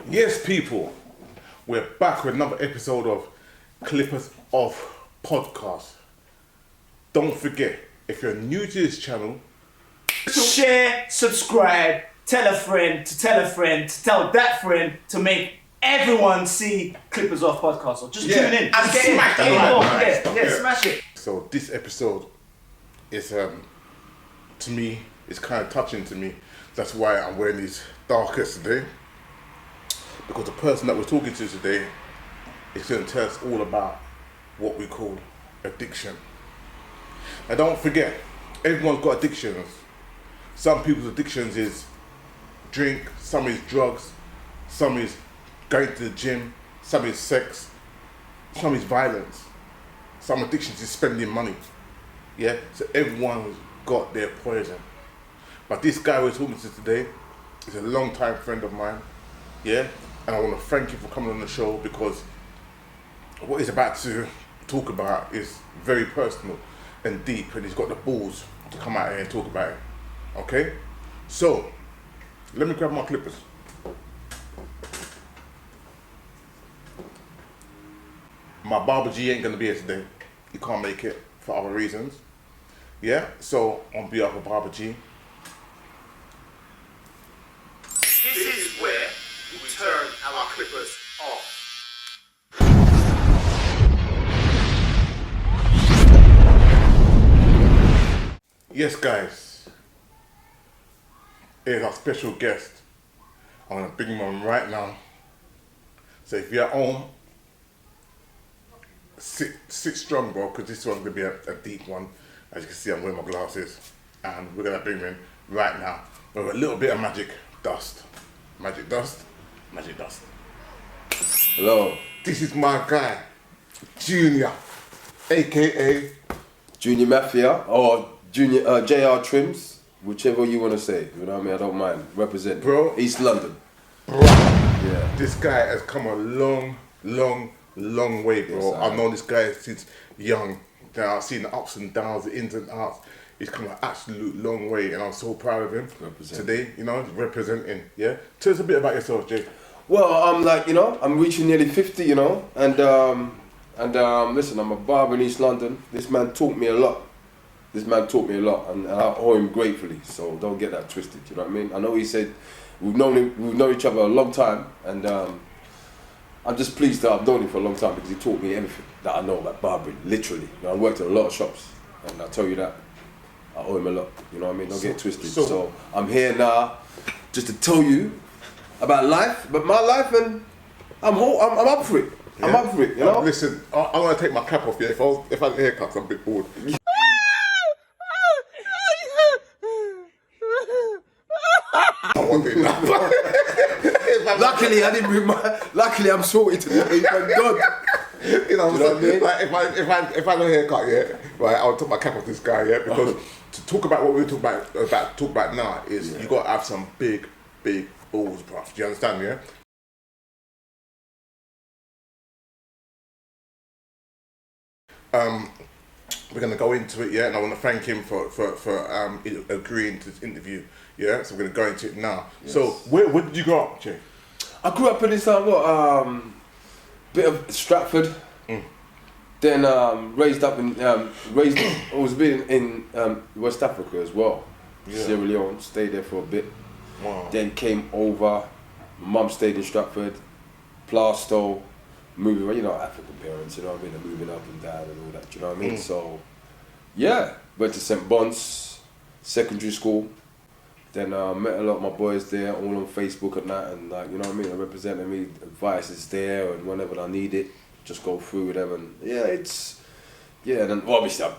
Yes, people, we're back with another episode of Clippers Off Podcast. Don't forget, if you're new to this channel, share, subscribe, tell a friend, to tell a friend, to tell that friend, to make everyone see Clippers Off Podcast. So just tune in and get smash in. that like. Smash it. So this episode is, to me, it's kind of touching to me. That's why I'm wearing these darkers today. Because the person that we're talking to today is going to tell us all about what we call addiction. Now don't forget, everyone's got addictions. Some people's addictions is drink, some is drugs, some is going to the gym, some is sex, some is violence. Some addictions is spending money. Yeah, so everyone's got their poison. But this guy we're talking to today is a long-time friend of mine. Yeah, and I want to thank you for coming on the show because what he's about to talk about is very personal and deep, and he's got the balls to come out here and talk about it. Okay? So, let me grab my clippers. My barber G ain't gonna be here today. He can't make it for other reasons. Yeah? So, on behalf of Barber G, This is where we turn our clippers off. yes guys, here's our special guest. I'm gonna bring him on right now. So if you're at home, sit strong, bro, because this one's gonna be a deep one. As you can see, I'm wearing my glasses, and we're gonna bring him in right now with a little bit of magic dust. Magic dust, magic dust. Hello, This is my guy, Junior, AKA Junior Mafia or Junior JR Trims, whichever you want to say. You know what I mean? I don't mind. Represent, Bro. East London. Bro. Yeah. This guy has come a long way, bro. Yes, I've known this guy since young. I've seen the ups and downs, the ins and outs. He's come an absolute long way, and I'm so proud of him. Today, you know, representing. Yeah. Tell us a bit about yourself, Jay. Well, I'm like, you know, I'm reaching nearly 50, you know, and listen, I'm a barber in East London. This man taught me a lot. And I owe him gratefully. So don't get that twisted. You know what I mean? I know he said we've known each other a long time, and I'm just pleased that I've known him for a long time because he taught me everything that I know about barbering. Literally, you know, I worked in a lot of shops, and I tell you that I owe him a lot. You know what I mean? Don't get twisted. So I'm here now, just to tell you about life, but my life, and I'm up for it. Yeah? I'm up for it. You know? Listen, I'm gonna take my cap off. Yeah. If I had haircuts, I'm a bit bored. I want it now. Luckily, I'm sorted today. Thank God. You know what I'm saying? I mean? Like if I had a haircut, yeah, right, I'll take my cap off this guy, yeah, because to talk about what we're talking about now is you gotta have some big balls, bruv. Do you understand, yeah? We're gonna go into it, yeah, and I want to thank him for agreeing to this interview, yeah. So we're gonna go into it now. Yes. So where did you grow up, Jay? I grew up in this bit of Stratford. Then raised up in always been in West Africa as well. Yeah. Sierra Leone, stayed there for a bit. Wow. Then came over. Mum stayed in Stratford, Plaistow, moving. You know, African parents. You know what I mean? They're moving up and down and all that. You know what I mean? So, yeah, went to St. Bon's secondary school. Then met a lot of my boys there, all on Facebook and that, and like, you know what I mean? They represented me, advice is there, and whenever I need it, just go through with them, and and then obviously I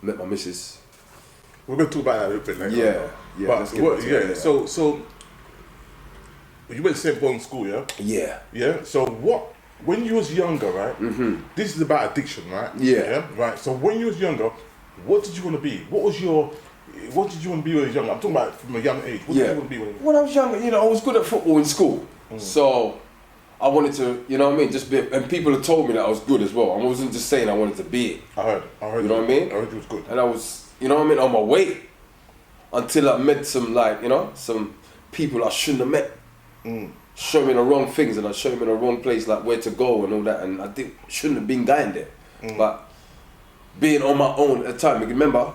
met my missus. We're gonna talk about that a little bit later. Yeah. But so you went to St. Bon's school, yeah? Yeah. Yeah. So when you was younger, right? Mm-hmm. This is about addiction, right? Yeah. Right. So when you was younger, what did you want to be? What did you want to be when you was younger? I'm talking about from a young age. What did you want to be when I was younger? You know, I was good at football in school, so I wanted to, you know what I mean, just be, and people had told me that I was good as well. I wasn't just saying I wanted to be it. I heard. You know what I mean? I heard you was good. And I was, you know what I mean, on my way until I met some, like, you know, some people I shouldn't have met. show me the wrong things and I'd show me the wrong place, like where to go and all that, and shouldn't have been going there. But being on my own at the time, remember,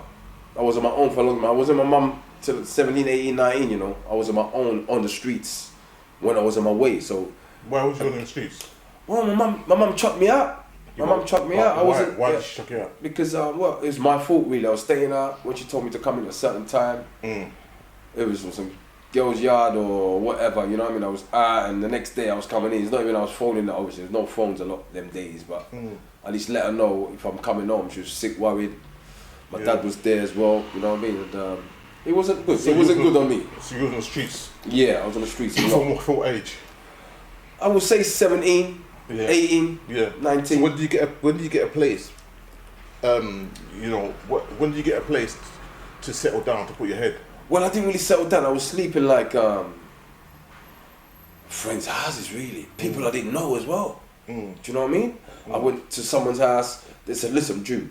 I was on my own for a long time. I wasn't my mum till 17, 18, 19, you know. I was on my own on the streets when I was on my way. So why was you on the streets? well, my mum chucked me out. My mum chucked me out. Why did she chuck you out? Because well, it was my fault really. I was staying out when she told me to come in at a certain time. It was some girl's yard or whatever, you know what I mean? I was out, and the next day I was coming in. It's not even I was phoning that, obviously. There's no phones a lot them days, but at least let her know if I'm coming home. She was sick, worried. My dad was there as well, you know what I mean? And it wasn't good. So it wasn't good on me. So you was on the streets? Yeah, I was on the streets a lot. From what age? I would say 17, 18, 19. So when did you get a place? You know, when did you get a place to settle down, to put your head? Well, I didn't really settle down. I was sleeping like friends' houses, really. People I didn't know as well. Do you know what I mean? I went to someone's house. They said, "Listen, Drew,"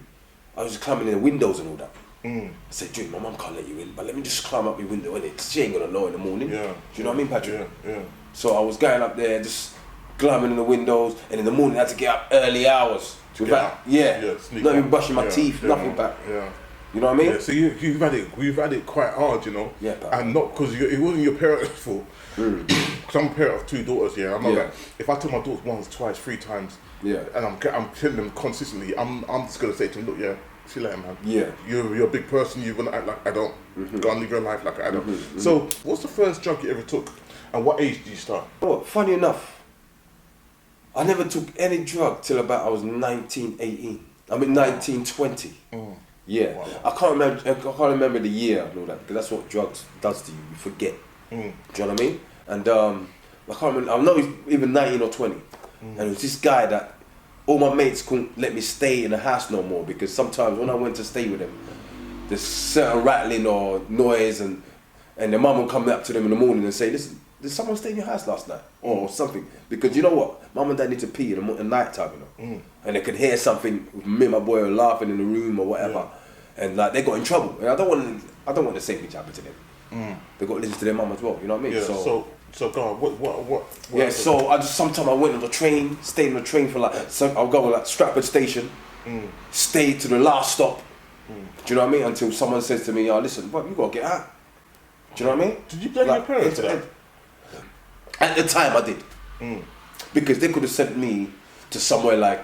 I was climbing in the windows and all that. I said, "Drew, my mum can't let you in, but let me just climb up your window, innit? 'Cause she ain't gonna know in the morning." Yeah. Do you know what I mean, Patrick? Yeah. So I was going up there, just climbing in the windows, and in the morning I had to get up early hours. To sneak not even out. brushing my teeth, nothing back. Yeah. You know what I mean? Yeah, so you've had it quite hard, you know. Yeah, pal. And not because it wasn't your parents' fault. Because I'm a parent of 2 daughters. Yeah, I'm not like, if I tell my daughters once, twice, 3 times, and I'm telling them consistently, I'm just gonna say to them, look, see you later, man. Yeah, you're a big person. You're gonna act like I don't. Go and live your life like I don't. So, what's the first drug you ever took, and what age did you start? Well, funny enough, I never took any drug till about I was 19, 18. I mean 19, 20. Yeah, wow. I can't remember the year and all that, because that's what drugs does to you. You forget. Do you know what I mean? And I can't remember. I'm not even 19 or 20. And it was this guy that all my mates couldn't let me stay in the house no more, because sometimes when I went to stay with them, there's certain rattling or noise, and the mum would come up to them in the morning and say, "Listen, did someone stay in your house last night?" Or something. Because you know what? Mum and dad need to pee in the night time, you know. And they could hear something, me and my boy were laughing in the room or whatever. And like they got in trouble. And I don't want the same thing to happen to them. They got to listen to their mum as well, you know what I mean? Yeah, so go on, what yeah, so sometimes I went on the train, stayed on the train for I'll go like Stratford Station, stay to the last stop. Do you know what I mean? Until someone says to me, "Oh, listen, you gotta get out." Do you know what I mean? Did you blame your parents for that? At the time I did. Because they could have sent me to somewhere like,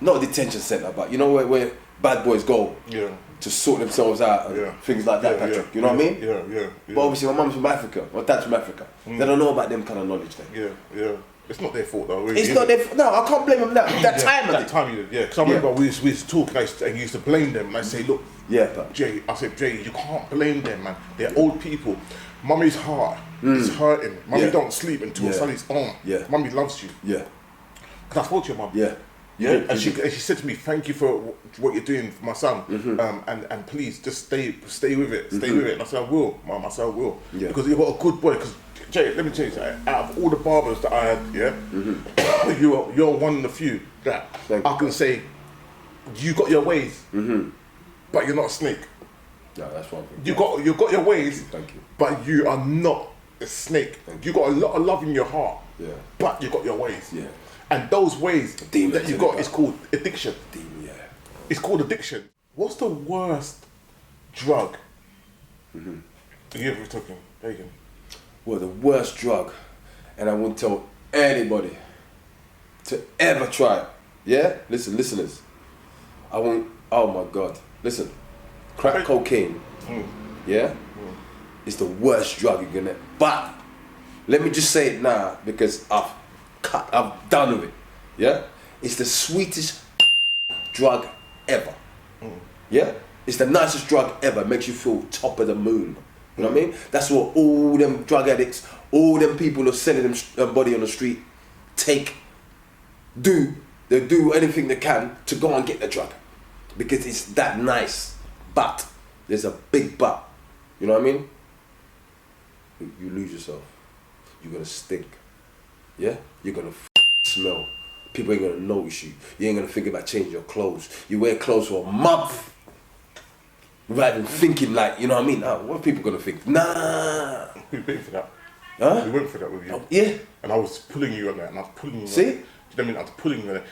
not a detention centre, but you know where bad boys go to sort themselves out and things like that, Patrick. You know what I mean? Yeah. But obviously my mum's from Africa, my dad's from Africa. They don't know about them kind of knowledge then. Yeah. It's not their fault though. Really, it's not their fault. No, I can't blame them that time. That time you did, yeah. Because I remember we used to talk and you used to blame them. And I say, look, Jay, you can't blame them, man. They're old people. Mummy's heart is hurting. Mummy don't sleep until Sally's on. Yeah. Mummy loves you. Yeah. Because I spoke to your mum. Yeah. Yeah. And she said to me, "Thank you for what you're doing for my son. And please just stay with it. Stay with it." And I said, "I will, Mum. I said, I will." Yeah. Because you've got a good boy. Because Jay, let me tell you, out of all the barbers that I had, you're one of the few that I can say you got your ways, but you're not a snake. Yeah, that's one thing. You got your ways. Thank you. But you are not a snake. You got a lot of love in your heart. Yeah. But you got your ways. Yeah. And those ways that you got is called addiction. It's called addiction. What's the worst drug you ever taken? Well, the worst drug, and I wouldn't tell anybody to ever try it. Yeah? Listen, listeners. I won't, oh my God. Listen, crack cocaine, it's the worst drug you're gonna, but let me just say it now because I'm done with it. Yeah? It's the sweetest drug ever. Yeah? It's the nicest drug ever. Makes you feel top of the moon. You know what I mean? That's what all them drug addicts, all them people who are selling them body on the street do. They do anything they can to go and get the drug. Because it's that nice. But, there's a big but. You know what I mean? You lose yourself. You're gonna stink. Yeah? You're gonna smell. People ain't gonna notice you. You ain't gonna think about changing your clothes. You wear clothes for a month. Rather than thinking like, you know what I mean? Oh, what are people gonna think? Nah. Who paid for that? Huh? We went through that with you. Oh, yeah. And I was pulling you on that, and I was pulling you. See? On that. Do you know what I mean? I was pulling you on it,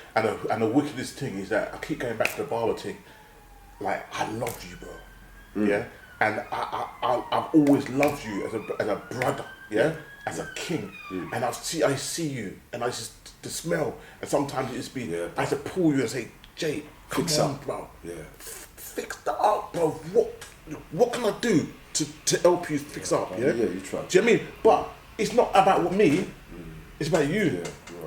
and the wickedest thing is that I keep going back to the barber thing. Like, I love you, bro. Yeah, and I've always loved you as a brother. Yeah, as a king. And I see you, and I just the smell, and sometimes it just be I have to pull you and say, Jay, Fix come on, up. bro. Yeah. Fix that up, bro. What can I do to help you fix up? Yeah, you try. Do you know what I mean? But it's not about me. It's about you.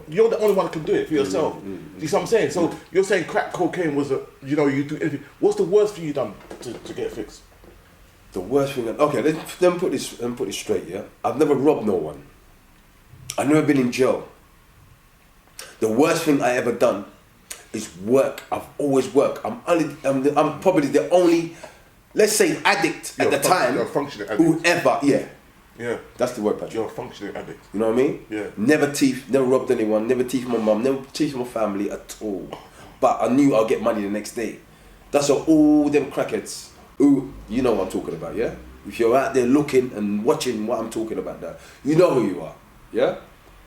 You're the only one that can do it for yourself. Do you see what I'm saying? So you're saying crack cocaine was you do anything. What's the worst thing you done to get fixed? The worst thing. Okay, let me put this straight. Yeah, I've never robbed no one. I've never been in jail. The worst thing I ever done is work. I've always worked. I'm probably the only, let's say, addict at the time. You're a functioning addict. Whoever, Yeah. that's the word, Patrick. You're a functioning addict. You know what I mean? Yeah. Never robbed anyone, never thief my mum, never thief my family at all. But I knew I'll get money the next day. That's what all them crackheads, who, you know what I'm talking about, yeah? If you're out there looking and watching what I'm talking about now, you know who you are, yeah?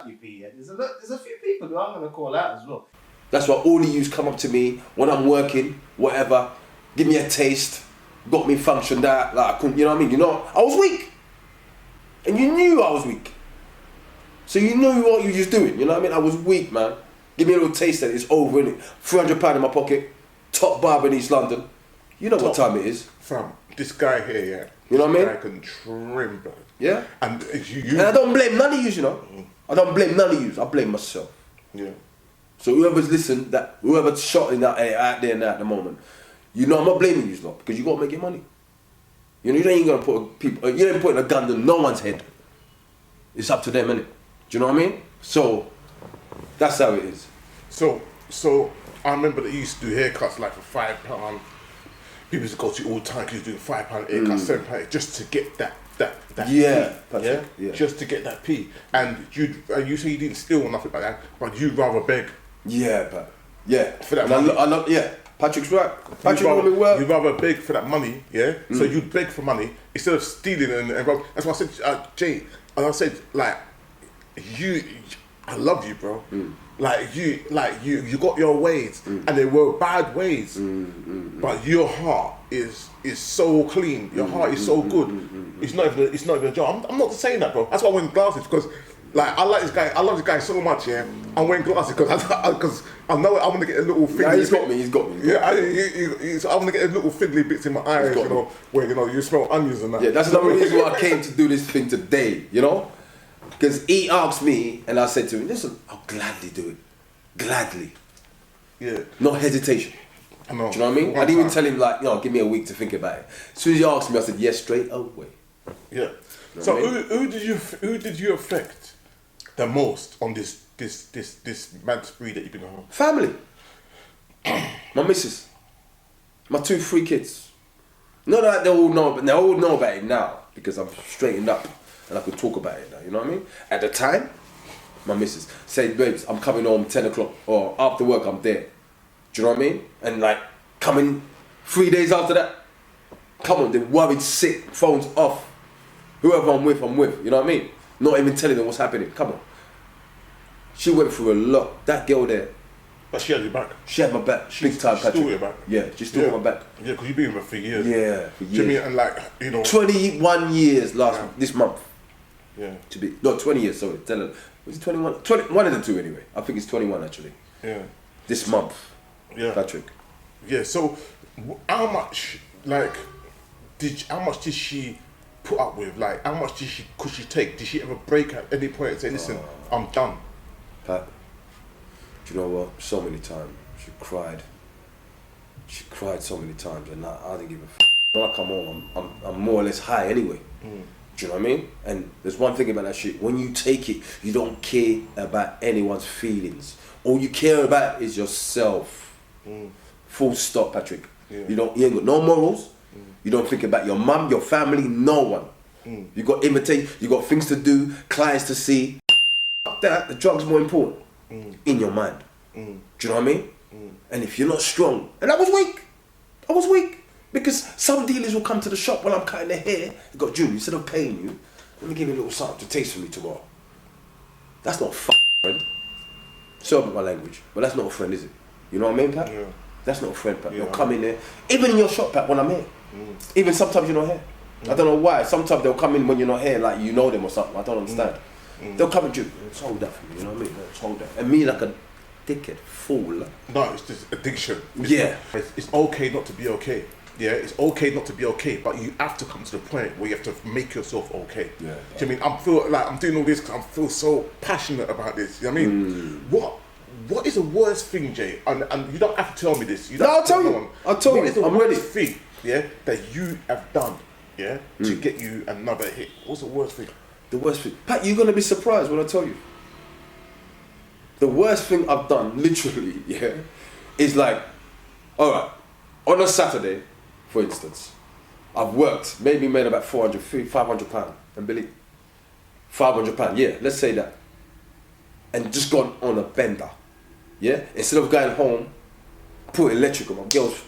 There's a few people who I'm gonna call out as well. That's why all of yous come up to me when I'm working, whatever, give me a taste, got me function that, like I couldn't, you know what I mean? You know, I was weak. And you knew I was weak. So you knew what you was just doing, you know what I mean? I was weak, man. Give me a little taste and it's over, innit? £300 in my pocket, top barber in East London. You know what time it is. Fam, this guy here, yeah. You know what I mean? This guy can trim, bro. Yeah? And And I don't blame none of yous, you know? I don't blame none of yous, I blame myself. Yeah. So whoever's listened, whoever's shot in that out there now at the moment, you know I'm not blaming you, lot, because you gotta make your money. You know, you ain't gonna you ain't putting a gun to no one's head. It's up to them, innit? Do you know what I mean? So that's how it is. So I remember that you used to do haircuts like for £5. People used to go to you all the time because you're doing £5 haircuts, £7 just to get that Yeah, P, yeah. just to get that P. And you say you didn't steal or nothing like that, but you'd rather beg. Yeah, but yeah. For that And money. I love, yeah. Patrick's right. Patrick know me well. You'd rather beg for that money, yeah? So you'd beg for money instead of stealing and rob. That's why I said, Jay, and I said, like, I love you, bro. Like you got your ways, and they were bad ways, but your heart is so clean. Your heart is so good. It's not even a job. I'm not saying that, bro. That's why I wear glasses, because like I like this guy. I love this guy so much. Yeah, I'm wearing glasses because I know I'm gonna get a little fiddly. Yeah, he's got me. Yeah, so I'm gonna get a little fiddly bits in my eyes. You know, where you smell onions and that. Yeah, that's another reason why I came to do this thing today. You know, because he asked me, and I said to him, "Listen, I'll gladly do it. Gladly. Yeah. No hesitation." I know. Do you know what I mean? I didn't even tell him like, give me a week to think about it. As soon as he asked me, I said yes straight away. Yeah. You know So what I mean? who did you affect the most on this mad spree that you've been on? Family. My missus. My 2 free kids. Not that they all know, but they all know about it now because I'm straightened up and I could talk about it now. You know what I mean? At the time, my missus said, "Babes, I'm coming home 10 o'clock or after work. I'm there." Do you know what I mean? And like coming 3 days after that, come on, they're worried, sick, phones off. Whoever I'm with. You know what I mean? Not even telling them what's happening. Come on. She went through a lot. That girl there. But she had your back. She had my back. Big time, Patrick. Still your back. Yeah, she still had my back. Yeah, because you've been with her for years. Yeah, for Do you years. mean, and 21 years this month. Yeah. To be 20 years. Sorry, tell her. Was it 21? one of the 2 anyway. I think it's 21 actually. Yeah. This month. Yeah. Patrick. Yeah. So, how much did she put up with? Like, how much could she take? Did she ever break at any point and say, "Listen, I'm done"? Pat, do you know what? So many times she cried. She cried so many times, and I didn't give a f. When I come home, I'm more or less high anyway. Do you know what I mean? And there's one thing about that shit. When you take it, you don't care about anyone's feelings. All you care about is yourself. Full stop, Patrick. Yeah. You ain't got no morals. You don't think about your mum, your family, no one. You got you got things to do, clients to see. That the drug's more important in your mind. Do you know what I mean? And if you're not strong, and I was weak because some dealers will come to the shop when I'm cutting their hair. They got, "June, instead of paying you, let me give you a little something to taste for me tomorrow. That's not a friend. Sorry about my language, but that's not a friend, is it? You know what I mean, Pat? Yeah. That's not a friend, Pat. Yeah, They'll come in there, even in your shop, Pat, when I'm here. Even sometimes you're not here. I don't know why. Sometimes they'll come in when you're not here, like you know them or something. I don't understand. They'll come and you, let's hold that for me, you know what I mean? Let's hold that. And me like a dickhead, fool. No, it's just addiction. Yeah. It's okay not to be okay. Yeah, it's okay not to be okay, but you have to come to the point where you have to make yourself okay. Yeah. Do you know what I mean? I feel like I'm doing all this because I feel so passionate about this. You know what I mean? What is the worst thing, Jay? And you don't have to tell me this. You don't No, have to I'll tell no you. one. I'll tell What you. is the I'm worst ready. thing, yeah, that you have done, yeah, to get you another hit? What's the worst thing? The worst thing. Pat, you're going to be surprised when I tell you. The worst thing I've done, literally, yeah, is like, alright, on a Saturday, for instance, I've worked, maybe made about £500, and believe, £500, yeah, let's say that, and just gone on a bender, yeah, instead of going home, put electric on my girls,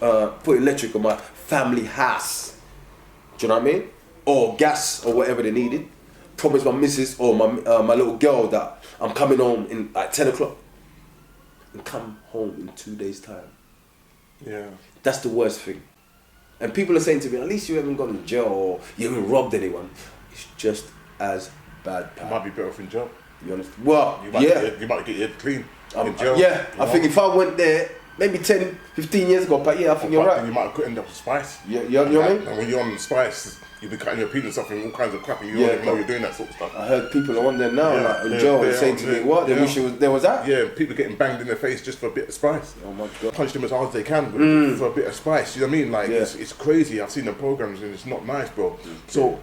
put electric on my family house, do you know what I mean, or gas, or whatever they needed, promise my missus, or my little girl that I'm coming home in like 10 o'clock, and come home in 2 days' time. Yeah. That's the worst thing. And people are saying to me, at least you haven't gone to jail or you haven't robbed anyone. It's just as bad. You might be better off in jail. You understand? Well, You might get your head clean in jail. Yeah, you I know? think if I went there maybe 10, 15 years ago, but yeah, I think you're But right. then you might have end up with spice. Yeah, you know what I mean? And when you're on spice, you'll be cutting your penis off and all kinds of crap, and you Yeah, don't even know but- you're doing that sort of stuff. I heard people are on there now, Yeah, like in yeah, jail, yeah, saying to me, yeah, what? They yeah. wish there was that? Yeah, people getting banged in their face just for a bit of spice. Oh my God. Punch them as hard as they can for a bit of spice. You know what I mean? Like Yeah. it's crazy. I've seen the programs and it's not nice, bro. So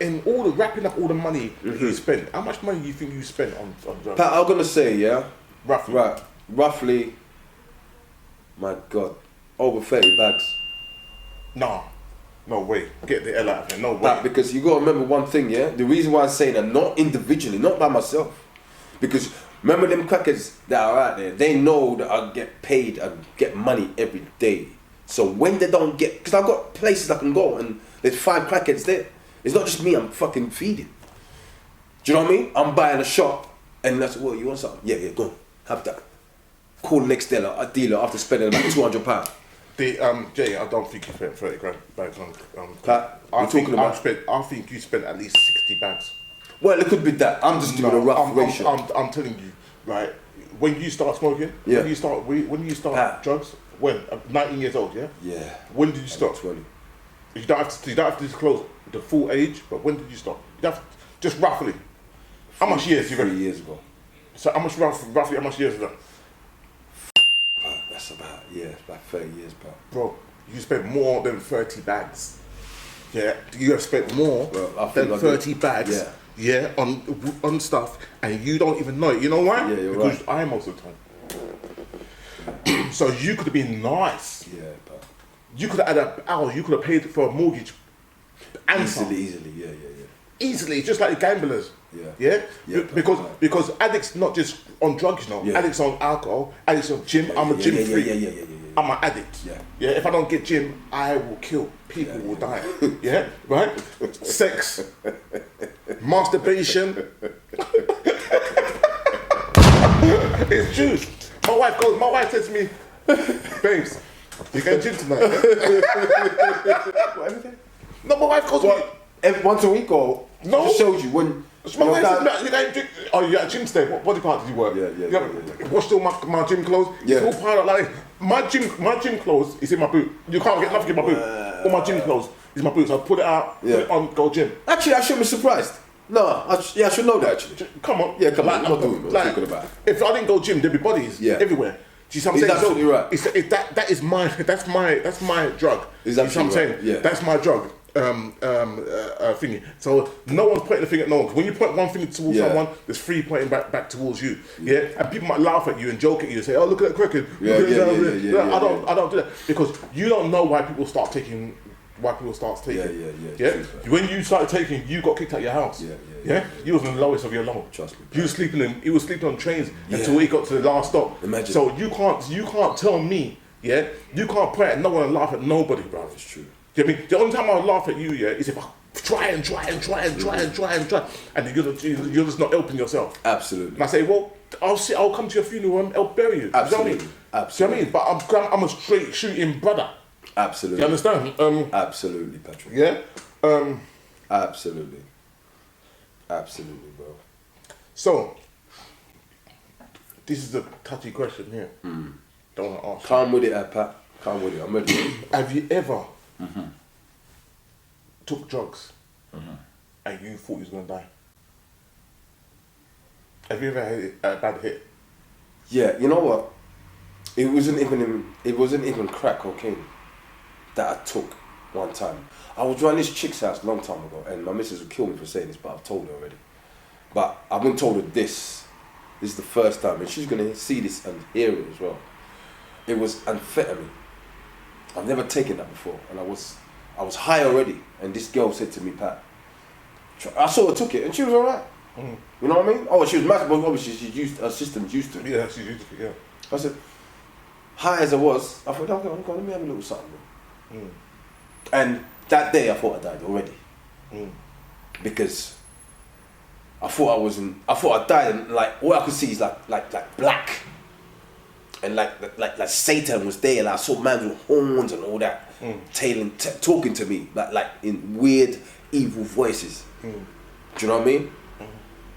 in all the wrapping up all the money you spent, how much money do you think you spent on drugs? Pat, I'm gonna say, yeah, Roughly. right, roughly, my God, over 30 bags. Nah, no way. Get the hell out of here. No way. Pat, because you gotta remember one thing, yeah? The reason why I'm saying that, not individually, not by myself. Because remember them crackers that are out there, they know that I get paid, I get money every day. So when they don't get, because I've got places I can go and there's 5 crackheads there. It's not just me I'm fucking feeding. Do you know what I mean? I'm buying a shop and that's, what, you want something? Yeah, go on, have that. Call the next dealer after spending about £200. Jay, I don't think you spent 30 grand bags on. Pat, I we're think talking about- I think you spent at least 60 bags. Well, it could be that. I'm just doing a rough ratio. I'm telling you, right? When you start smoking, Yeah. when you start Pat. drugs, when 19 years old, yeah. Yeah. When did you start? 20. You don't have to disclose the full age, but when did you start? You have to, just roughly. How much years you 3 reckon? years ago. So how much roughly how much years is that? That's about, yeah, it's about 30 years, pal. Bro, you spent more than 30 bags. Yeah, you have spent more Well, I think than I 30 did. bags. Yeah, on stuff, and you don't even know it. You know why? Yeah, you're because right. I most of the time. So you could have been nice. Yeah, pal. You could have had an hour. You could have paid for a mortgage. And some. Easily, yeah. Easily, just like the gamblers. Yeah. Yeah. Yeah, Because addicts not just on drugs, you know. Yeah. Addicts on alcohol. Addicts on gym. I'm a Yeah, gym yeah, freak. yeah. I'm an addict. Yeah. Yeah. If I don't get gym, I will kill. People will die. Yeah. Right. Sex. Masturbation. It's true. My wife says to me, babes, you going gym tonight? What, every day? No, my wife calls me. Once a week or? No. Just shows you when. My wife says, "No, you going gym? Oh, you at gym today? What body part did you work? Yeah. Washed all my gym clothes. Yeah. It's all part of like my gym clothes is in my boot. You can't get nothing in my boot. All my gym clothes is in my boots. I put it out, put it on, go gym. Actually, I shouldn't be surprised. No, I should know that actually. Come on. Yeah, come on. I'm not doing what I'm talking about. If I didn't go gym, there'd be bodies everywhere. Do you see what I'm He's saying? absolutely right. That is my drug. He's You see what I'm absolutely saying? right. Yeah. That's my drug. Thingy. So no one's pointing the finger at no one. 'Cause when you point one finger towards someone, there's 3 pointing back towards you. Yeah, and people might laugh at you and joke at you and say, "Oh, look at that cricket." Yeah. I don't do that because you don't know why people start taking. Yeah. True, When you started taking, you got kicked out of your house. Yeah. You was in the lowest of your low. Trust me. You was sleeping on trains until he got to the last stop. Imagine. So you can't tell me, you can't point at no one and laugh at nobody, bro. It's true. You know what I mean? The only time I would laugh at you, is if I try, and you're just not helping yourself. Absolutely. And I say, well, I'll come to your funeral and help bury you. Absolutely. You know what I mean? Absolutely. Do you know what I mean? But I'm a straight shooting brother. Absolutely. You understand? Absolutely, Patrick. Yeah. Absolutely. Absolutely, bro. So, this is a touchy question here. Don't want to ask. Come with it, Pat. Come with it. I'm ready. Have you ever took drugs and you thought you was gonna die? Have you ever had a bad hit? Yeah, you know what? It wasn't even crack cocaine that I took one time. I was running this chick's house a long time ago, and my missus would kill me for saying this, but I've told her already. But I've been told her this. This is the first time, and she's gonna see this and hear it as well. It was amphetamine. I've never taken that before, and I was high already, and this girl said to me, Pat, I saw her took it, and she was alright. You know what I mean? Oh, she was massive, but obviously her system's used to it. Yeah, she's used to it, yeah. I said, high as I was, I thought, okay, let me have a little something. And that day I thought I died already. Because I thought I died, and like all I could see is like black. And like Satan was there, like I saw man with horns and all that, talking to me, like in weird, evil voices. Do you know what I mean?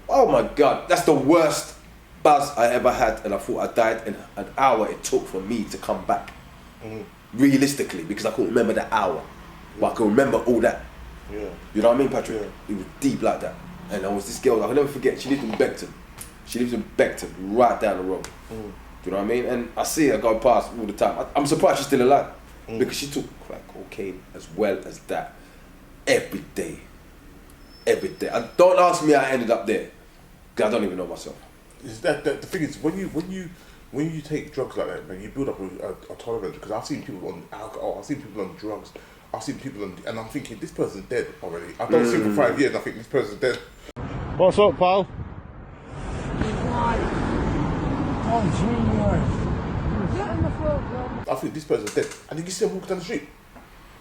Oh my God, that's the worst buzz I ever had, and I thought I died in an hour it took for me to come back. Realistically, because I couldn't remember the hour, but I can remember all that. Yeah. You know what I mean, Patrick? Yeah. It was deep like that. And I was this girl, I'll never forget, she lived in Beckton. She lives in Beckton, right down the road. Do you know what I mean? And I see her go past all the time. I'm surprised she's still alive. Because she took crack cocaine as well as that. Every day. Every day. Don't ask me how I ended up there. Because I don't even know myself. Is that the thing is, when you take drugs like that, man, you build up a tolerance. Because I've seen people on alcohol, I've seen people on drugs, I've seen people on, and I'm thinking, this person's dead already. I've done for 5 years, and I think this person's dead. What's up, pal? I think this person's dead. And then you see him walking down the street.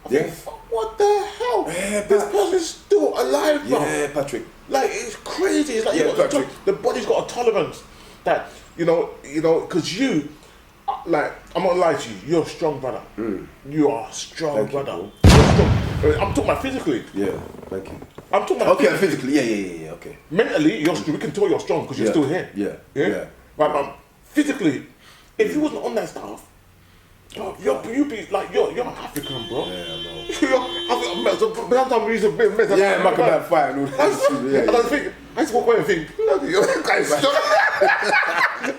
I Yeah. think, what the hell? Yeah, This person's still alive, bro. Yeah, Patrick. Like, it's crazy. It's like Yeah, you got Patrick. the body's got a tolerance that, you know, because you, like, I'm not gonna lie to you, you're a strong brother. You are a strong Thank you, brother. bro. You're strong. I'm talking about physically. Yeah, thank you. I'm talking about Okay, physically, yeah, okay. mentally, you're we can tell you're strong because you're still here. Yeah. Right, but physically, if you wasn't on that stuff, bro, you'd be like you're an African, bro. Yeah, I know. You're sometimes we use a bit of mess. Yeah, Mac about fight and all that. And I think I used to walk away and think, bloody hell, this guy's strong.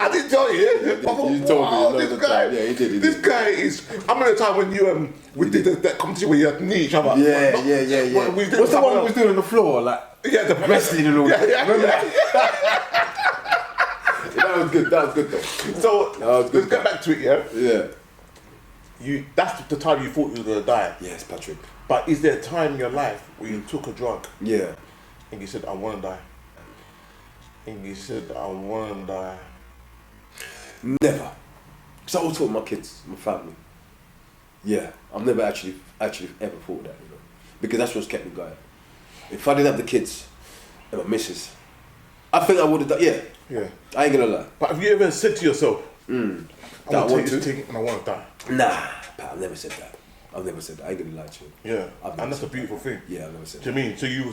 I didn't tell you. I thought, You told me wow, loads this of guy. time. Yeah, he did. This guy is. I remember the time when you we did that competition where you had to knee each other. Yeah. What's the one we was doing on the floor, like Yeah, the wrestling and all that? Yeah. Remember that? That was good though. So That was good, let's get back to it. Yeah. Yeah. That's the time you thought you were gonna die. Yes, Patrick. But is there a time in your life where you took a drug Yeah. and you said, I want to die? And you said, I want to die. Never. Because I always taught my kids, my family. Yeah. I've never actually ever thought that, you know. Because that's what's kept me going. If I didn't have the kids and my missus, I think I would have done. Yeah. Yeah. I ain't gonna lie. But have you ever said to yourself, I That I want to want take this to? thing and I want to die? Nah, Pat, I've never said that. I've never said that. I ain't gonna lie to you. Yeah. I've And never that's a said beautiful thing. Yeah, I've never said Do you that. mean? So you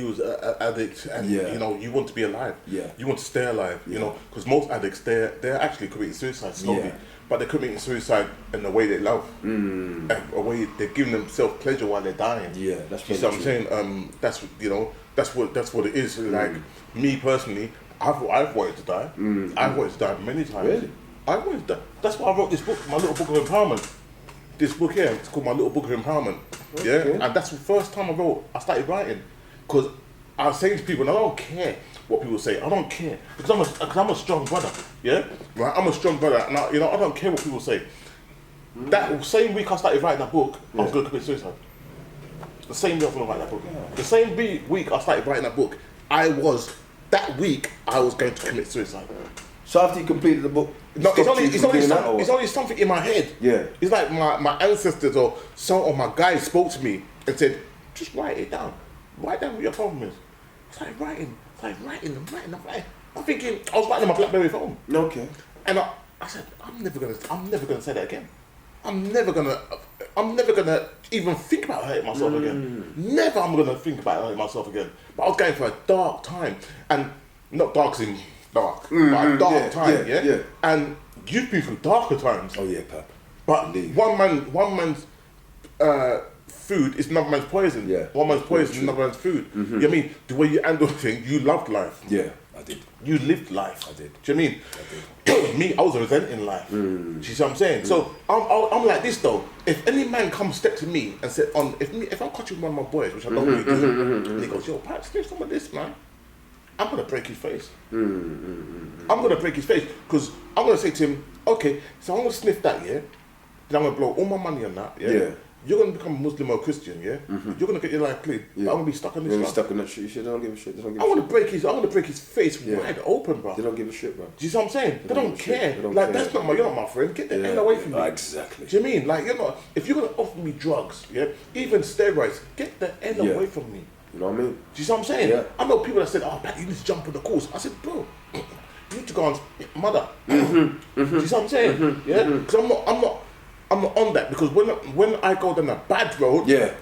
was an addict, and Yeah. you know you want to be alive. Yeah. You want to stay alive. You Yeah. know, because most addicts they're actually committing suicide slowly, Yeah. but they're committing suicide in the way they love, and a way they're giving themselves pleasure while they're dying. Yeah, that's You see what I'm very saying? That's what it is. Like me personally, I've wanted to die. I've wanted to die many times. Really? I wanted to die. That's why I wrote this book, my little book of empowerment. This book here, it's called My Little Book of Empowerment. Yeah, Okay. and that's the first time I started writing, because I was saying to people, and I don't care what people say. I don't care because I'm a strong brother. Yeah, right. I'm a strong brother, and I don't care what people say. That same week I started writing that book, I was going to commit suicide. The same week I was going to write that book. The same week I started writing that book, I was going to commit suicide. So after you completed the book, No, stopped you from doing that, or it's what? only something in my head. Yeah. It's like my ancestors or some of my guys spoke to me and said, just write it down. write down what your problem is. It's like writing. I'm thinking, I was writing on my BlackBerry phone. Okay. And I said, I'm never gonna say that again. I'm never gonna even think about hurting myself again. Never I'm gonna think about hurting myself again. But I was going for a dark time. And not dark as in dark, but a dark time, yeah? And you've been through darker times. Oh yeah, Pap. But one man's food is another man's poison. Yeah. One man's poison is another man's food. You know what I mean? The way you handle things, you loved life. Yeah, I did. You lived life. I did. Do you know what I mean? Me, I was resenting life. Do you see what I'm saying? So I'm like this though. If any man comes step to me and said, if I'm catching one of my boys, which I don't really do, and he goes, yo, Pat, snitch some of this, man. I'm gonna break his face. I'm gonna break his face because I'm gonna say to him, okay, so I'm gonna sniff that, yeah. Then I'm gonna blow all my money on that, yeah. You're gonna become Muslim or Christian, yeah. You're gonna get your life clean. I'm gonna be stuck on this. You're stuck on that shit. You don't give a shit. They don't give I'm gonna break his face wide open, bro. They don't give a shit, bro. Do you see what I'm saying? They don't care. Like that's not you're not my friend. Get the hell away from me. Exactly. Do you mean like you're not? If you're gonna offer me drugs, yeah, even steroids, get the hell away from me. You know what I mean? Do you see what I'm saying? Yeah. I know people that said, "Oh, Pat, you need to jump on the course." I said, "Bro, you need to go on mother." Do you see what I'm saying? Yeah, because I'm not on that because when I go down a bad road, yeah,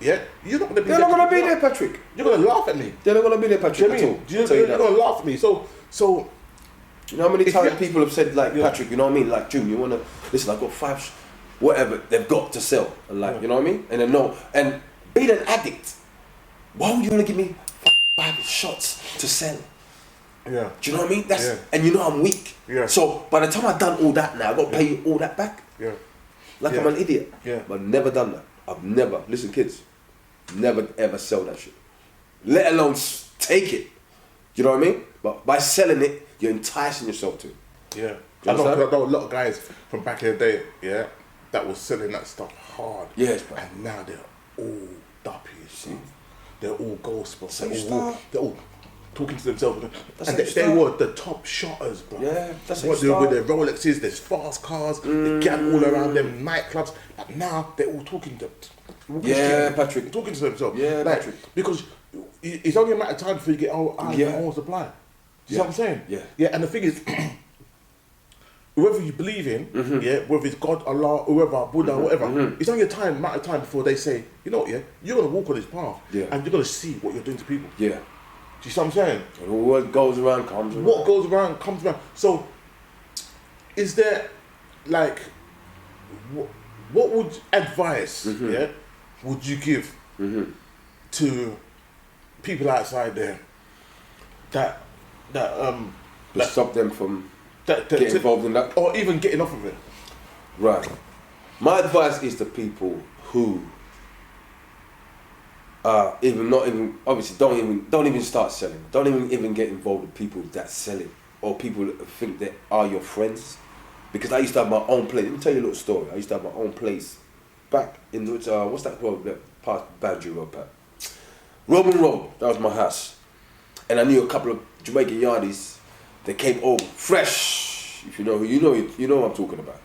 you're not gonna be. They're not gonna be there, Patrick. You're gonna laugh at me. They're not gonna be there, Patrick. Do you know what I mean? You're gonna laugh at me. So. You know how many times people have said like Patrick, you know what I mean? Like June, you wanna listen? I've got 5, whatever they've got to sell, and like you know what I mean? And then no, and being an addict, why would you wanna give me 5 shots to sell? Yeah. Do you know what I mean? That's and you know I'm weak. Yeah. So by the time I've done all that now, I've got to pay you all that back. Yeah. Like I'm an idiot. Yeah. But I've never done that. I've never, listen kids, never ever sell that shit. Let alone take it. You know what I mean? But by selling it, you're enticing yourself to it. Yeah. I know a lot of guys from back in the day, yeah, that was selling that stuff hard. Yes, bro. And now they're all duppies, see? They're all gospel. They're all talking to themselves. And they were the top shotters, bro. Yeah, that's what they with their Rolexes, there's fast cars, the gang all around them, nightclubs. But now they're all talking to Patrick. Talking to themselves. Yeah, like, Patrick. Because it's only a matter of time before you get all supply. You see what I'm saying? Yeah. Yeah, and the thing is, whoever you believe in, yeah, whether it's God, Allah, whoever, Buddha, whatever, it's only a matter of time before they say, you know what, yeah, you're gonna walk on this path, and you're gonna see what you're doing to people. Yeah. Do you see what I'm saying? And what goes around comes around. What goes around comes around. So, is there, like, what would advice, yeah, would you give to people outside there that stop them from getting involved in that, or even getting off of it? Right. My advice is to people who don't even start selling. Don't even get involved with people that sell it or people that think they are your friends. Because I used to have my own place. Let me tell you a little story. I used to have my own place back in the what's that road that past Banjo Road, Pat? Roman Road. That was my house, and I knew a couple of Jamaican yardies. They came over fresh. If you know who you know what I'm talking about.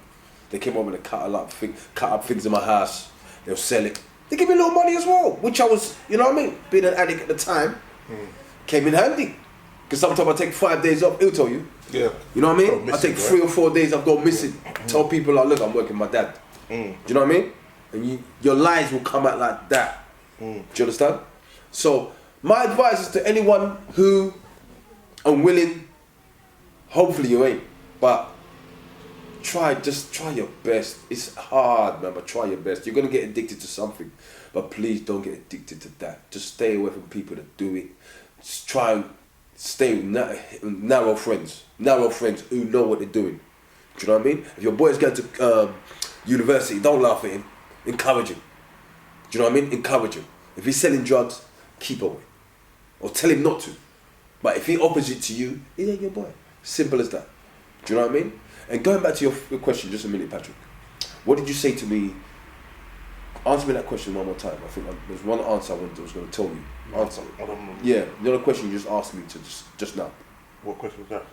They came over and they cut up things in my house. They'll sell it. They give me a little money as well, which I was, you know what I mean? Being an addict at the time came in handy. Because sometimes I take 5 days off, he'll tell you. Yeah. You know what I mean? I take 3 or 4 days, I've gone missing. Tell people, like, look, I'm working with my dad. Do you know what I mean? And your lies will come out like that. Do you understand? So, my advice is to anyone who unwilling, hopefully you ain't, but just try your best. It's hard, man, but try your best. You're gonna get addicted to something, but please don't get addicted to that. Just stay away from people that do it. Just try and stay with narrow friends who know what they're doing. Do you know what I mean? If your boy's going to university, don't laugh at him. Encourage him. Do you know what I mean? Encourage him. If he's selling drugs, keep away. Or tell him not to. But if he offers it to you, he ain't your boy. Simple as that. Do you know what I mean? And going back to your question just a minute, Patrick. What did you say to me? Answer me that question one more time. I think there's one answer I was going to tell you. Answer. I don't know. Yeah, the other question you just asked me to just now. What question was that?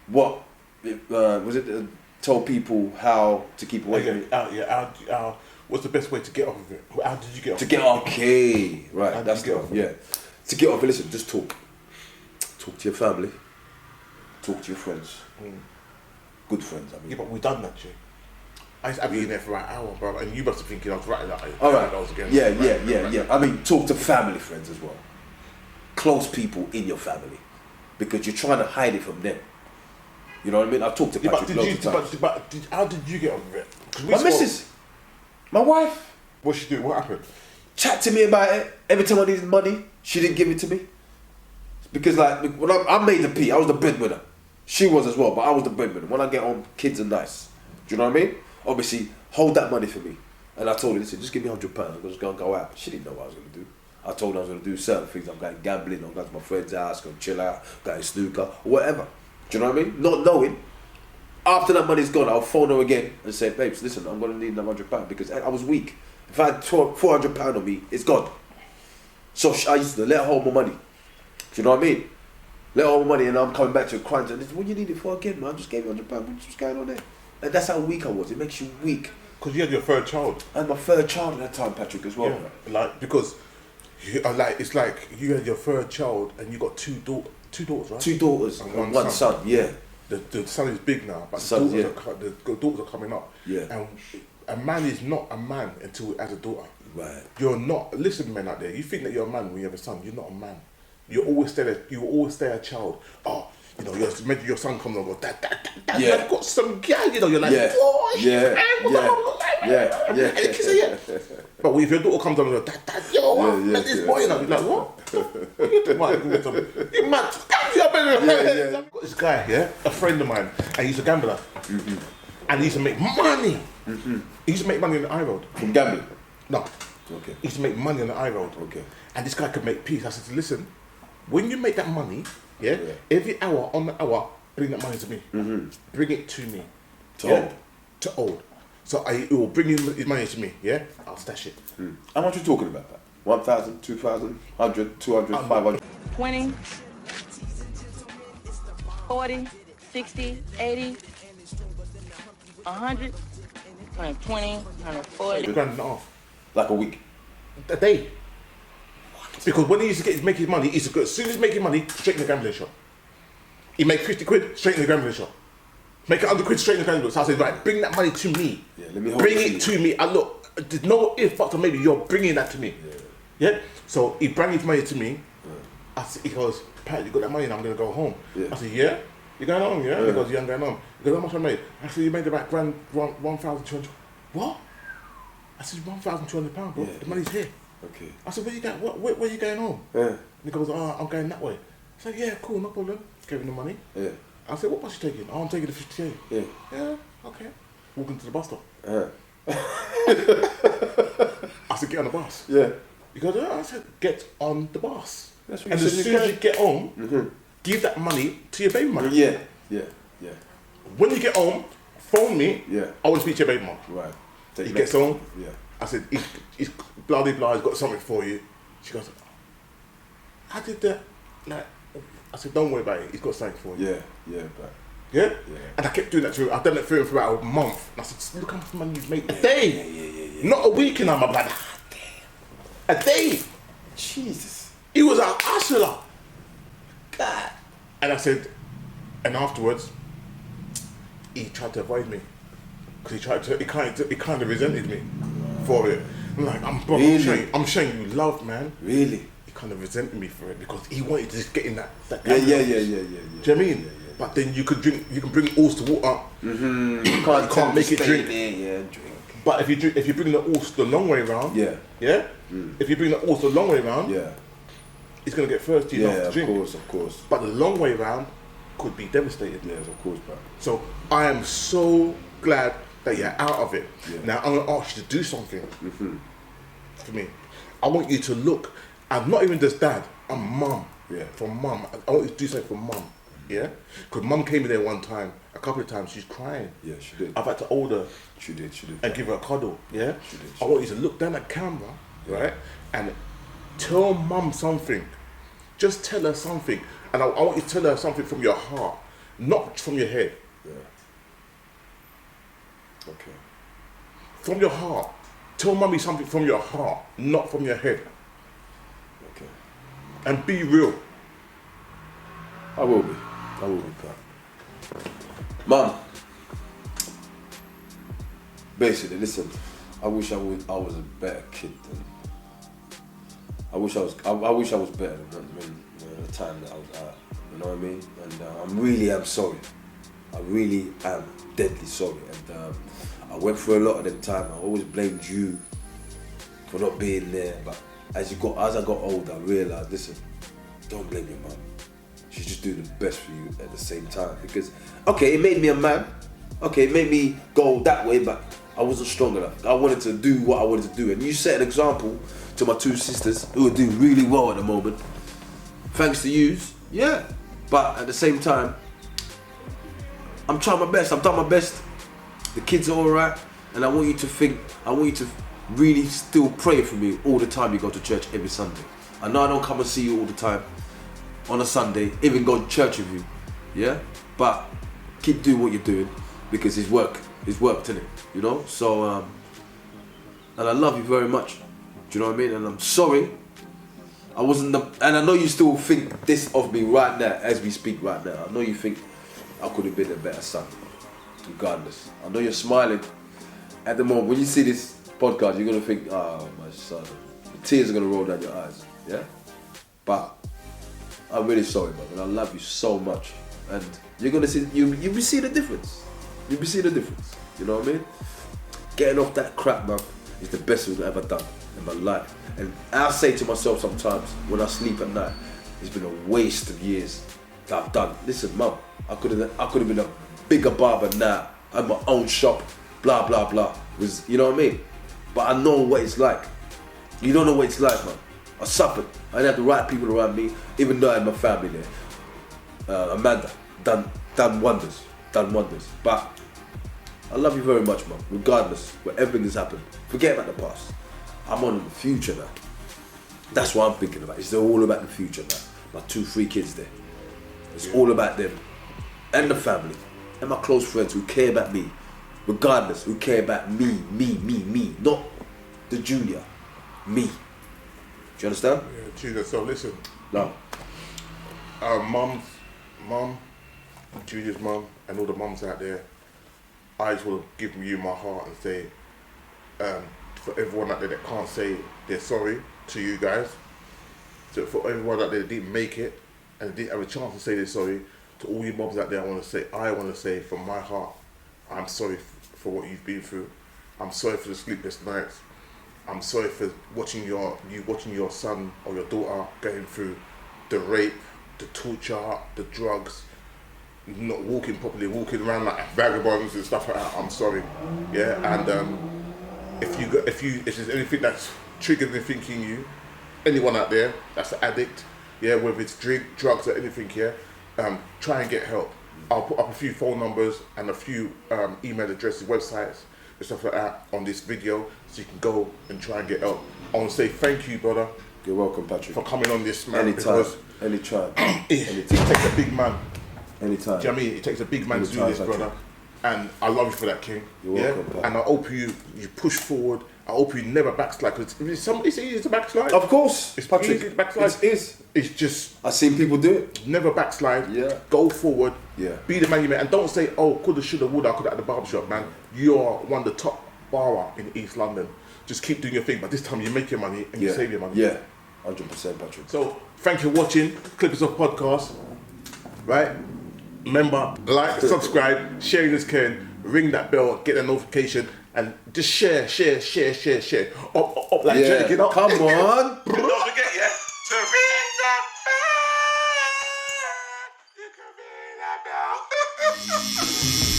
What was it? Tell people how to keep away from it. what's the best way to get off of it? How did you get off? To get off, okay, right? How did That's you get the off of yeah. it? To get off, listen, just talk. Talk to your family. Talk to your friends. Good friends, I mean. Yeah, but we done that, Jay. I used to have you in there for an hour, bro, and you must have thinking I was right. Like, All right. I was against Yeah, it, yeah, right, yeah, yeah. I mean, talk to family friends as well. Close people in your family, because you're trying to hide it from them. You know what I mean? I've talked to Yeah, Patrick but loads of times. how did you get off of it? 'Cause we My spoke- missus, my wife, What she do? What happened? chat to me about it. Every time I needed money, she didn't give it to me. Because like when I made the P, I was the breadwinner. She was as well, but I was the breadwinner. When I get home, kids are nice. Do you know what I mean? Obviously, hold that money for me. And I told her, listen, just give me £100. I'm just gonna go out. She didn't know what I was gonna do. I told her I was gonna do certain things. I'm going gambling. I'm going to my friend's house, go chill out, going snooker, or whatever. Do you know what I mean? Not knowing. After that money's gone, I'll phone her again and say, babes, listen, I'm gonna need another £100 because I was weak. If I had £400 on me, it's gone. So I used to let her hold my money. Do you know what I mean? Let her hold my money, and I'm coming back to her crying. What you need it for again, man? I just gave you £100. What's going on there? And that's how weak I was. It makes you weak. Because you had your third child. I had my third child at that time, Patrick, as well. Yeah, like because you are like it's like you had your third child and you got two daughters, right? Two daughters and one son. Yeah. The son is big now, but Son, the daughters are coming up. Yeah. And a man is not a man until he has a daughter. Right. You're not. Listen, men out there. You think that you're a man when you have a son. You're not a man. You always stay a child. Oh, you know, maybe your son comes and goes, Dad, Yeah. I've got some guy. You know, you're like, Yeah. oh, Yeah. man, Yeah. and the kids are here. But if your daughter comes on and goes, Dad, yo, Yeah, man, yeah, this yeah. boy, you know, you're like, what? You mad? Yeah. Got this guy, yeah, a friend of mine, and he's a gambler, and he used to make money. He used to make money on the high road. From gambling. No, Okay. he used to make money on the high road. Okay. And this guy could make peace. I said, listen, when you make that money, yeah, Yeah. every hour on the hour, bring that money to me. Bring it to me. To yeah? hold? To hold. So it will bring his money to me, yeah? I'll stash it. How much are you talking about that? 1,000, 2,000, 100, 200, 500. 20, 40, 60, 80, 100, 120, 140. Grand and a half. Like a week. A day. Because when he used to make his money, he used to go, as soon as he's making money, straight in the gambling shop. He make 50 quid, straight in the gambling shop. Make 100 quid, straight in the gambling shop. So I said, right, bring that money to me. Yeah, let me hold bring it it to to me. And look, there's no if, but maybe you're bringing that to me. Yeah? So he brought his money to me. I said, he goes, Pat, you got that money and I'm going to go home. Yeah. I said, yeah? You going home, yeah? He goes, yeah, I'm going home. He goes, how much I made? I said, you made about 1,200. What? I said, £1,200, bro. Yeah. The money's here. Okay. I said, where you going? Where you going home? Yeah. And he goes, oh, I'm going that way. I said, yeah, cool, no problem. Gave him the money. Yeah. I said, what bus you taking? Oh, I'm taking the 58. Yeah. Yeah, okay. Walking to the bus stop. Yeah. I said, get on the bus. Yeah. He goes, oh, I said, get on the bus. That's what And you as said soon you as can. you get home, give that money to your baby mum. Yeah. Yeah. Yeah. When you get home, phone me. Yeah. I want to speak to your baby mum. Right. Take He it gets back. home. Yeah. I said, he's blah, blah, blah, he's got something for you. She goes, I did that. Like, I said, don't worry about it. He's got something for you. Yeah. Yeah. But. Yeah? Yeah. And I kept doing that to him. I've done it for him for about a month. And I said, look how much money you've made a day. Yeah. Not a week, and I'm like, ah, damn. A day. Jesus. He was a hustler. God. And I said, and afterwards, he tried to avoid me. Because he kind of resented me for it. I'm like, bro, Really? I'm showing you love, man. Really? He kind of resented me for it because he wanted to just get in that Yeah. kind of- Yeah. Do you know what I mean? But then you can bring alls to water. You You can't make it drink. Yeah. Drink. But if you bring the alls the long way around, Yeah. yeah. If you bring the alls the long way around, Yeah. it's gonna get thirsty Yeah. enough to Of drink. course. Of course. But the long way around could be devastated. Yeah. Of course, bro. So I am so glad that you're out of it. Yeah. Now I'm gonna ask you to do something for me. I want you to look. I'm not even just dad. I'm mum. Yeah. For mum. I want you to do something for mum. Yeah. Because mum came in there one time, a couple of times. She's crying. Yeah. She did. I've had to hold her She did. She did. and give her a cuddle. Yeah. She did. I want you to look down at camera, right, and tell mum something. Just tell her something, and I want you to tell her something from your heart, not from your head. Yeah. Okay. From your heart, Tell mummy something from your heart, not from your head. Okay. And be real. I will be, Pat. Mum, basically, listen, I wish I was a better kid than, I wish I was better than the time that I was at, you know what I mean? And I really am sorry. I really am deadly sorry. And I went through a lot of them time. I always blamed you for not being there, but as I got older, I realised, listen, don't blame your mum. She just do the best for you at the same time. Because, okay, it made me a man. Okay, it made me go that way, but I wasn't strong enough. I wanted to do what I wanted to do. And you set an example to my two sisters who are doing really well at the moment. Thanks to you, yeah. But at the same time, I'm trying my best. I've done my best. The kids are alright. And I want you to really still pray for me all the time you go to church every Sunday. I know I don't come and see you all the time on a Sunday, even go to church with you, yeah? But keep doing what you're doing because it's worked, isn't it? You know? So, and I love you very much. Do you know what I mean? And I'm sorry. And I know you still think this of me right now, as we speak right now. I know you think I could have been a better son, regardless. I know you're smiling at the moment. When you see this podcast, you're gonna think, oh, my son. The tears are gonna roll down your eyes, yeah? But I'm really sorry, man. And I love you so much. And you're gonna see, you'll be seeing the difference. You'll be seeing the difference. You know what I mean? Getting off that crap, man, is the best thing I've ever done in my life. And I say to myself sometimes when I sleep at night, it's been a waste of years that I've done. Listen, mum, I could have been a bigger barber now. I had my own shop, blah blah blah. You know what I mean? But I know what it's like. You don't know what it's like, man. I suffered. I didn't have the right people around me, even though I had my family there. Amanda, done wonders. But I love you very much, man. Regardless, where everything has happened, forget about the past. I'm on the future now. That's what I'm thinking about. It's all about the future now. My 2-3 kids there. It's all about them and the family and my close friends who care about me. Regardless, who care about me. Not the junior. Me. Do you understand? Yeah, Junior, so listen. No. Mum, Junior's mum, and all the mums out there, I just want to give you my heart and say, for everyone out there that can't say they're sorry to you guys, so for everyone out there that didn't make it and didn't have a chance to say they're sorry, to all you mums out there, I want to say from my heart, I'm sorry for what you've been through. I'm sorry for the sleepless nights. I'm sorry for watching your son or your daughter going through the rape, the torture, the drugs, not walking properly, walking around like vagabonds and stuff like that. I'm sorry, yeah. And if there's anything that's triggered anything in you, anyone out there that's an addict, yeah, whether it's drink, drugs or anything, yeah, try and get help. I'll put up a few phone numbers and a few email addresses, websites and stuff like that on this video, so you can go and try and get help. I want to say thank you, brother. You're welcome, Patrick. For coming on this, man. Anytime. It takes a big man. Anytime. Do you know what I mean? It takes a big man to do this, brother. And I love you for that, King. You're welcome, Pat. And I hope you push forward. I hope you never backslide. Because if somebody says it's a backslide, Of course, it's Patrick. easy to backslide. It is. It's just I've seen people do it. never backslide. Yeah. Go forward. Yeah. Be the man you made. And don't say, oh, coulda, shoulda, woulda, I coulda at the barbershop, man. You're one of the top barber in East London. Just keep doing your thing. But this time you make your money and you save your money. Yeah. 100%, Patrick. So thank you for watching Clippers of Podcast. Right? Remember, like, subscribe, sharing this can, ring that bell, get a notification, and just share. Up like Jake, you know? Come on. Don't forget, yeah, to ring that bell. You can ring that bell.